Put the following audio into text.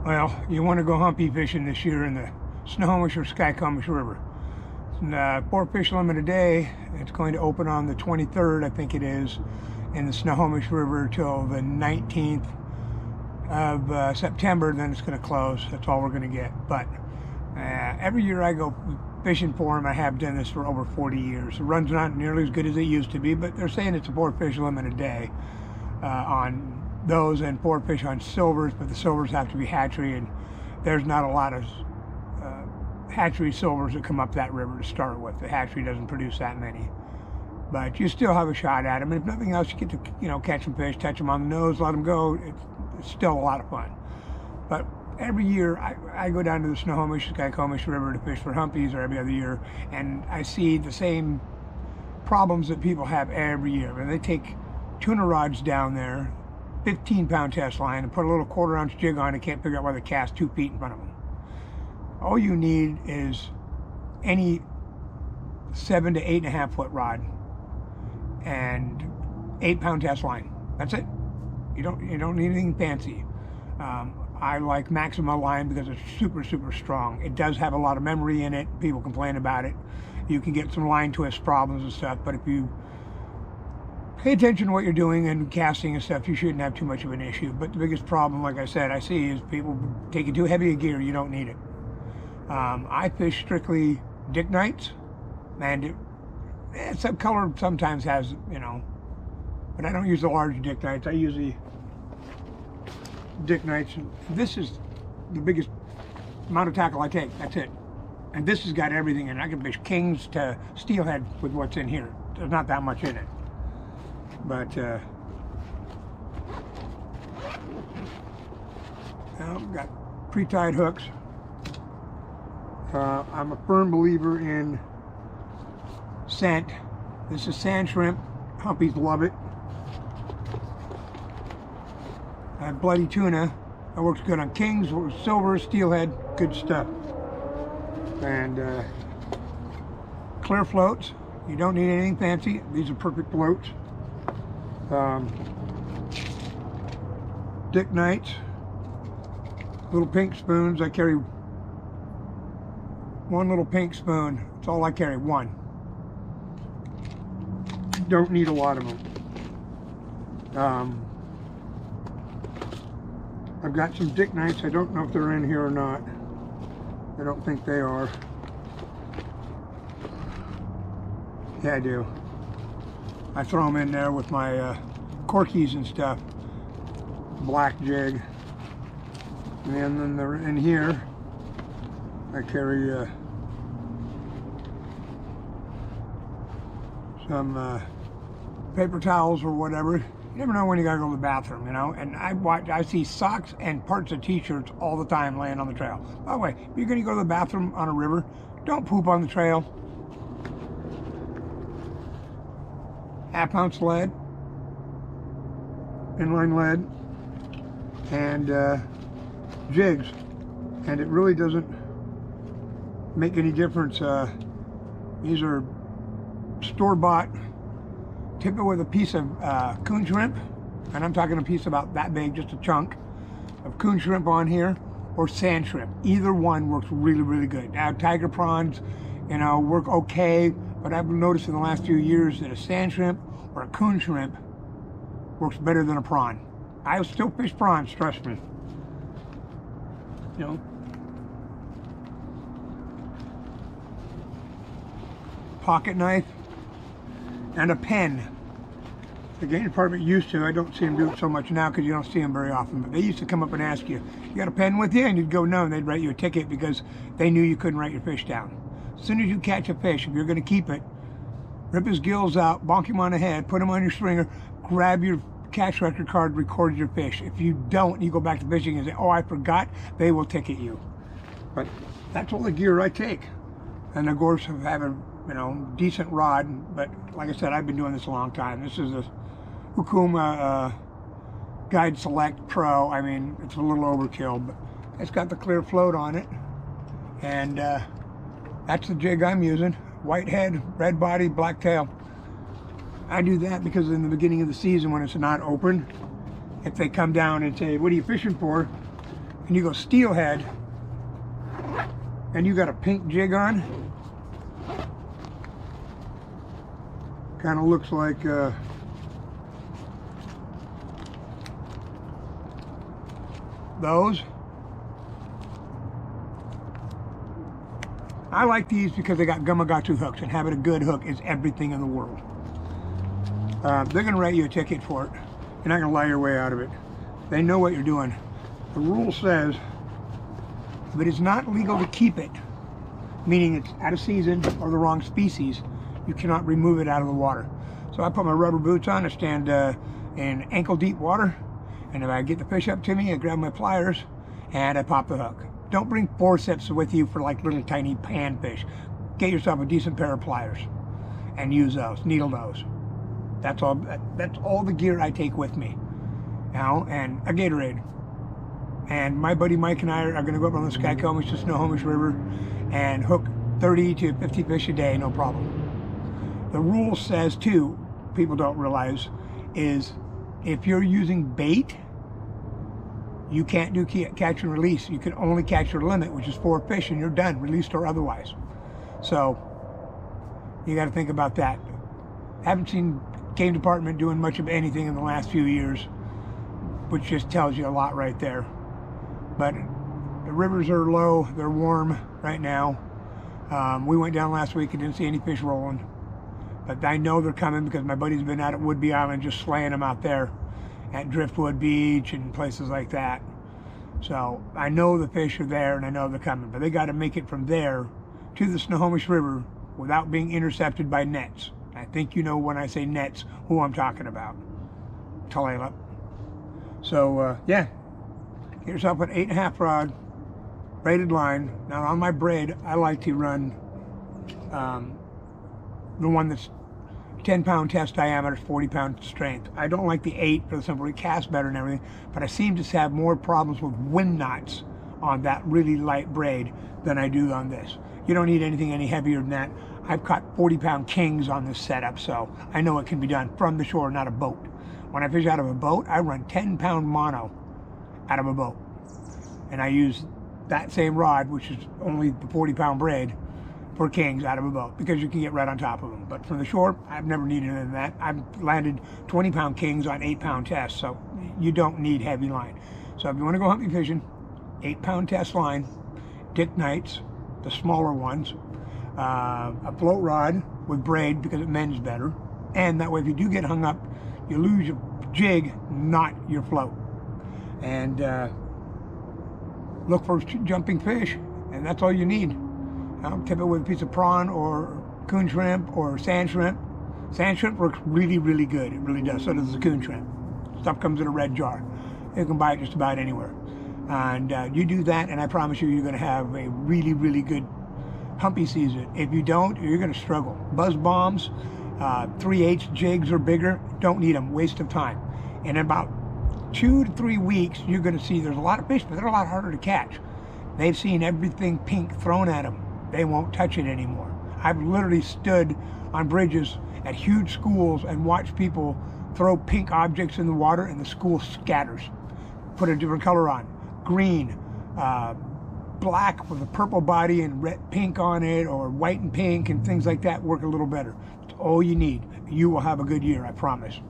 Well, you want to go humpy fishing this year in the Snohomish or Skycomish River. Four fish limit a day. It's going to open on the 23rd, I think it is, in the Snohomish River till the 19th of September. Then it's going to close. That's all we're going to get. But every year I go fishing for them. I have done this for over 40 years. The run's not nearly as good as it used to be, but they're saying it's a four fish limit a day on those, and four fish on silvers, but the silvers have to be hatchery, and there's not a lot of hatchery silvers that come up that river to start with. The hatchery doesn't produce that many, but you still have a shot at them, and if nothing else, you get to catch some fish, touch them on the nose, let them go. It's still a lot of fun. But every year I go down to the Snohomish, Skycomish River to fish for humpies, or every other year, and I see the same problems that people have every year. When they take tuna rods down there, 15-pound test line, and put a little quarter-ounce jig on, and can't figure out why they cast 2 feet in front of them. All you need is any 7 to 8.5 foot rod and 8-pound test line. That's it. You don't need anything fancy. I like Maxima line because it's super, super strong. It does have a lot of memory in it. People complain about it. You can get some line twist problems and stuff, but if you pay attention to what you're doing and casting and stuff, you shouldn't have too much of an issue. But the biggest problem, like I said, I see is people taking too heavy a gear. You don't need it. I fish strictly dick nights, and some color sometimes has, but I don't use the large dick nights. I use the dick nights. This is the biggest amount of tackle I take. That's it. And this has got everything in it. I can fish kings to steelhead with what's in here. There's not that much in it. But I've got pre-tied hooks. I'm a firm believer in scent. This is sand shrimp. Humpies love it. I have bloody tuna. That works good on kings, silver, steelhead, good stuff. And clear floats. You don't need anything fancy. These are perfect floats. Dick nights, little pink spoons. I carry one little pink spoon. That's all I carry, one. Don't need a lot of them. I've got some dick nights. I don't know if they're in here or not. I don't think they are. Yeah, I do. I throw them in there with my corkies and stuff. Black jig. And then they're in here. I carry some paper towels or whatever. You never know when you gotta go to the bathroom, And I see socks and parts of t-shirts all the time laying on the trail. By the way, if you're gonna go to the bathroom on a river, don't poop on the trail. Half-ounce lead, inline lead, and jigs, and it really doesn't make any difference. These are store-bought. Tip it with a piece of coon shrimp, and I'm talking a piece about that big, just a chunk of coon shrimp on here, or sand shrimp. Either one works really, really good. Now, tiger prawns, work okay, but I've noticed in the last few years that a sand shrimp or a coon shrimp works better than a prawn. I still fish prawns, trust me. Pocket knife and a pen. The game department used to. I don't see them do it so much now because you don't see them very often, but they used to come up and ask you, you got a pen with you? And you'd go no, and they'd write you a ticket because they knew you couldn't write your fish down. As soon as you catch a fish, if you're going to keep it, rip his gills out, bonk him on the head, put him on your stringer, grab your catch record card, record your fish. If you don't, you go back to fishing and say, oh, I forgot, they will ticket you. But that's all the gear I take. And of course, I have a decent rod, but like I said, I've been doing this a long time. This is a Hukuma Guide Select Pro. I mean, it's a little overkill, but it's got the clear float on it. And that's the jig I'm using. White head, red body, black tail. I do that because in the beginning of the season when it's not open, if they come down and say, what are you fishing for? and you go steelhead, and you got a pink jig on, kind of looks like those. I like these because they got Gamakatsu hooks, and having a good hook is everything in the world. They're going to write you a ticket for it. You're not going to lie your way out of it. They know what you're doing. The rule says if it is not legal to keep it, meaning it's out of season or the wrong species, you cannot remove it out of the water. So I put my rubber boots on, I stand in ankle deep water, and if I get the fish up to me, I grab my pliers and I pop the hook. Don't bring forceps with you for like little tiny panfish. Get yourself a decent pair of pliers and use those, needle those. That's all the gear I take with me. Now, and a Gatorade. And my buddy Mike and I are going to go up on the Skycomish to Snohomish River and hook 30 to 50 fish a day, no problem. The rule says too, people don't realize, is if you're using bait, you can't do catch and release. You can only catch your limit, which is 4 fish, and you're done, released or otherwise. So you got to think about that. Haven't seen game department doing much of anything in the last few years, which just tells you a lot right there. But the rivers are low, they're warm right now. We went down last week and didn't see any fish rolling, but I know they're coming because my buddy's been out at Woodby Island just slaying them out there at Driftwood Beach and places like that. So I know the fish are there and I know they're coming, but they got to make it from there to the Snohomish River without being intercepted by nets. I think you know when I say nets who I'm talking about. Talela. So yeah, get yourself an 8.5 rod braided line. Now on my braid, I like to run the one that's 10-pound test diameter, 40-pound strength. I don't like the 8 for the simple it casts better and everything, but I seem to have more problems with wind knots on that really light braid than I do on this. You don't need anything any heavier than that. I've caught 40-pound kings on this setup, so I know it can be done from the shore, not a boat. When I fish out of a boat, I run 10-pound mono out of a boat. And I use that same rod, which is only the 40-pound braid, for kings out of a boat, because you can get right on top of them. But from the shore, I've never needed anything than that. I've landed 20-pound kings on 8-pound tests, so you don't need heavy line. So if you want to go hunting fishing, 8-pound test line, Dick Knights, the smaller ones, a float rod with braid because it mends better, and that way if you do get hung up, you lose your jig, not your float. And look for jumping fish, and that's all you need. I'll tip it with a piece of prawn or coon shrimp or sand shrimp. Sand shrimp works really, really good. It really does. So does the coon shrimp. Stuff comes in a red jar. You can buy it just about anywhere. And you do that, and I promise you, you're going to have a really, really good humpy season. If you don't, you're going to struggle. Buzz bombs, 3/8 jigs or bigger, don't need them. Waste of time. In about 2 to 3 weeks, you're going to see there's a lot of fish, but they're a lot harder to catch. They've seen everything pink thrown at them. They won't touch it anymore. I've literally stood on bridges at huge schools and watched people throw pink objects in the water and the school scatters. Put a different color on. Green, black with a purple body and red, pink on it, or white and pink and things like that work a little better. It's all you need. You will have a good year, I promise.